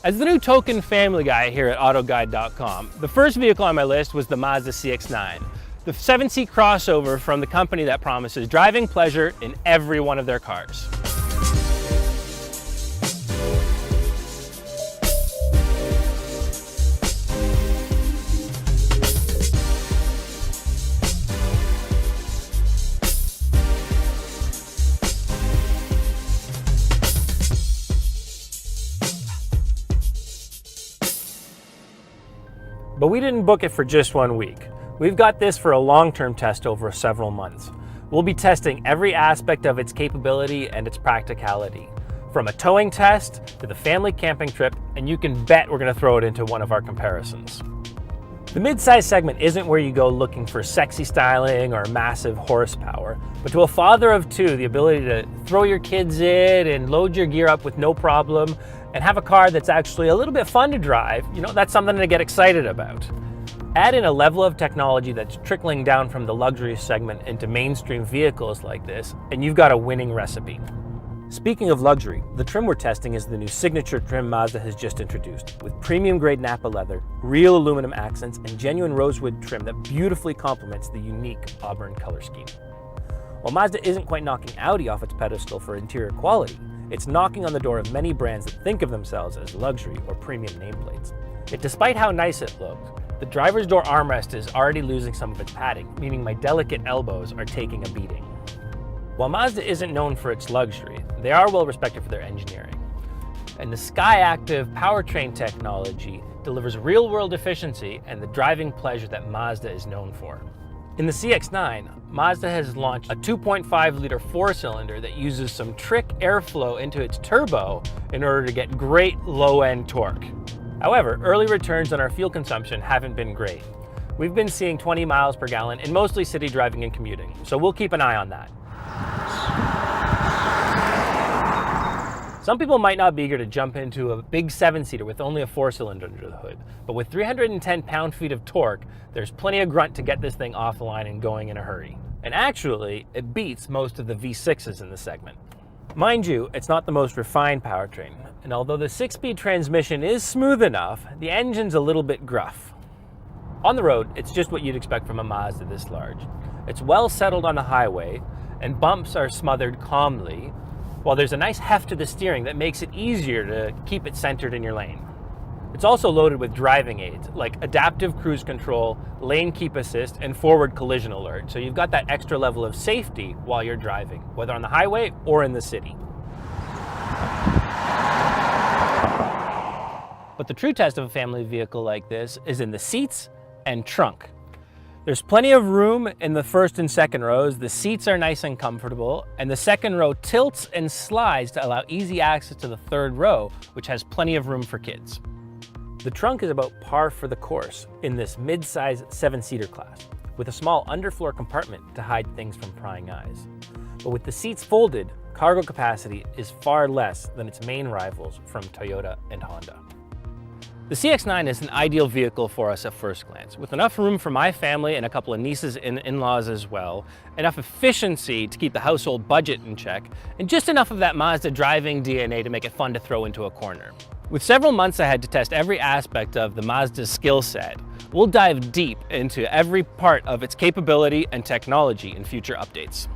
As the new token family guy here at autoguide.com, the first vehicle on my list was the Mazda CX9, the 7-seat crossover from the company that promises driving pleasure in every one of their cars. But we didn't book it for just 1 week. We've got this for a long-term test over several months. We'll be testing every aspect of its capability and its practicality, from a towing test to the family camping trip, and you can bet we're going to throw it into one of our comparisons. The mid-size segment isn't where you go looking for sexy styling or massive horsepower, but to a father of two, the ability to throw your kids in and load your gear up with no problem and have a car that's actually a little bit fun to drive, that's something to get excited about. Add in a level of technology that's trickling down from the luxury segment into mainstream vehicles like this, and you've got a winning recipe. Speaking of luxury, the trim we're testing is the new signature trim Mazda has just introduced, with premium grade Napa leather, real aluminum accents, and genuine rosewood trim that beautifully complements the unique auburn color scheme. While Mazda isn't quite knocking Audi off its pedestal for interior quality, it's knocking on the door of many brands that think of themselves as luxury or premium nameplates. Yet despite how nice it looks, the driver's door armrest is already losing some of its padding, meaning my delicate elbows are taking a beating. While Mazda isn't known for its luxury, they are well respected for their engineering. And the SkyActiv powertrain technology delivers real-world efficiency and the driving pleasure that Mazda is known for. In the CX9, Mazda has launched a 2.5-liter four-cylinder that uses some trick airflow into its turbo in order to get great low-end torque. However, early returns on our fuel consumption haven't been great. We've been seeing 20 miles per gallon in mostly city driving and commuting, so we'll keep an eye on that. Some people might not be eager to jump into a big 7-seater with only a 4-cylinder under the hood, but with 310 pound-feet of torque, there's plenty of grunt to get this thing off the line and going in a hurry. And actually, it beats most of the V6s in the segment. Mind you, it's not the most refined powertrain, and although the 6-speed transmission is smooth enough, the engine's a little bit gruff. On the road, it's just what you'd expect from a Mazda this large. It's well settled on the highway, and bumps are smothered calmly, while there's a nice heft to the steering that makes it easier to keep it centered in your lane. It's also loaded with driving aids like adaptive cruise control, lane keep assist, and forward collision alert, so you've got that extra level of safety while you're driving, whether on the highway or in the city. But the true test of a family vehicle like this is in the seats and trunk. There's plenty of room in the first and second rows, the seats are nice and comfortable, and the second row tilts and slides to allow easy access to the third row, which has plenty of room for kids. The trunk is about par for the course in this mid-size 7-seater class, with a small underfloor compartment to hide things from prying eyes. But with the seats folded, cargo capacity is far less than its main rivals from Toyota and Honda. The CX9 is an ideal vehicle for us at first glance, with enough room for my family and a couple of nieces and in-laws as well, enough efficiency to keep the household budget in check, and just enough of that Mazda driving DNA to make it fun to throw into a corner. With several months ahead to test every aspect of the Mazda skill set, we'll dive deep into every part of its capability and technology in future updates.